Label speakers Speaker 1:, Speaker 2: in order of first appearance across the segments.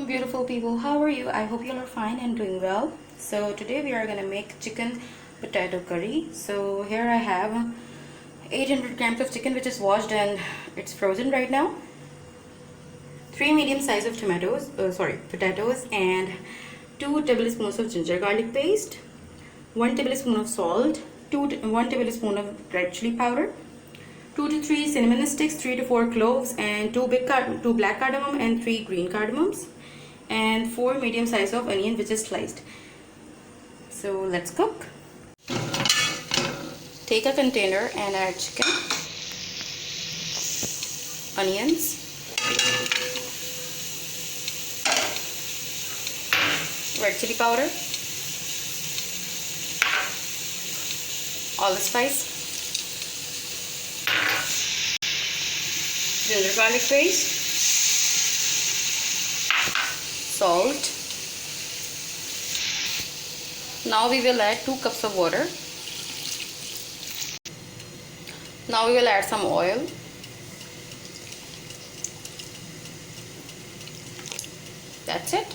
Speaker 1: Welcome beautiful people, how are you? I hope you are fine and doing well. So today we are gonna make chicken potato curry. So here I have 800 grams of chicken which is washed and it's frozen right now. 3 medium size of potatoes and 2 tablespoons of ginger garlic paste, 1 tablespoon of salt, 1 tablespoon of red chili powder, 2 to 3 cinnamon sticks, 3 to 4 cloves, and 2 black cardamom and 3 green cardamoms, and 4 medium size of onion which is sliced. So let's cook. Take a container and add chicken, onions, red chili powder, allspice, ginger garlic paste, salt. Now we will add 2 cups of water. Now we will add some oil. That's it.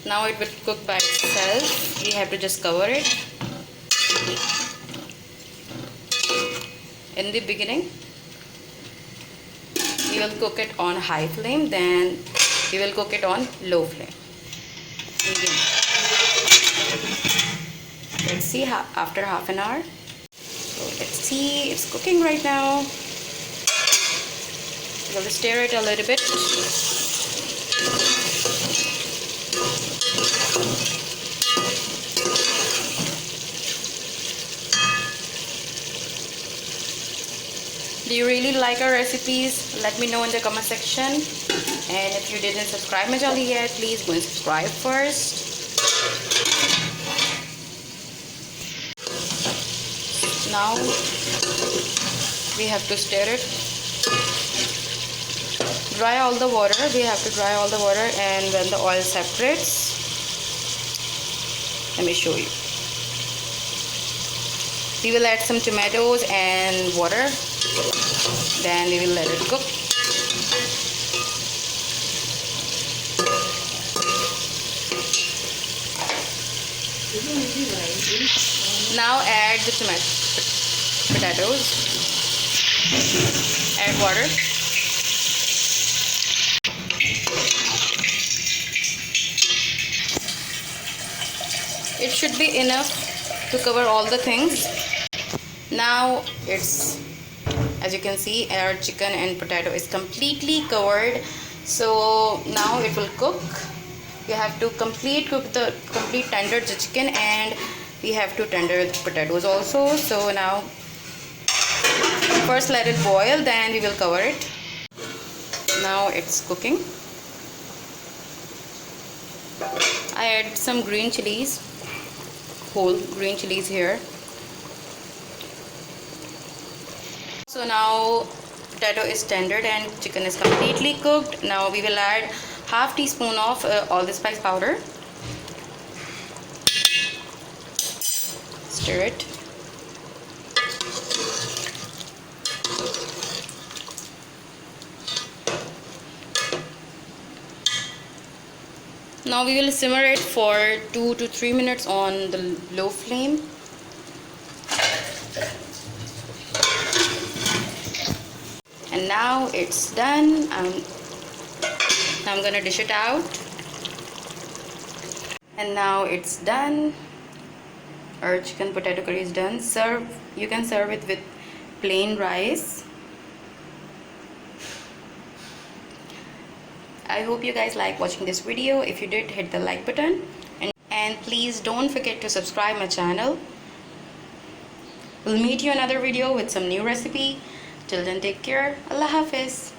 Speaker 1: Now it will cook by itself. We have to just cover it. In the beginning, we will cook it on high flame, then we will cook it on low flame. Medium. Let's see after half an hour. So let's see, it's cooking right now. We'll stir it a little bit. Do you really like our recipes? Let me know in the comment section. And if you didn't subscribe my channel yet, please go and subscribe first. Now we have to stir it. Dry all the water. We have to dry all the water, and when the oil separates, let me show you. We will add some tomatoes and water. Then we will let it cook. Now add the potatoes. Add water. It should be enough to cover all the things. Now it's, as you can see, our chicken and potato is completely covered. So now it will cook. You have to complete tender the chicken, and we have to tender the potatoes also. So now first let it boil, then we will cover it. Now it's cooking. I add some green chilies, whole green chilies here. So now potato is tendered and chicken is completely cooked. Now we will add half teaspoon of allspice powder. Stir it. Now we will simmer it for 2 to 3 minutes on the low flame. And now it's done. I'm gonna dish it out. And now it's done. Our chicken potato curry is done. You can serve it with plain rice. I hope you guys like watching this video. If you did, hit the like button, and please don't forget to subscribe my channel. We'll meet you in another video with some new recipe. Till then, take care. Allah Hafiz.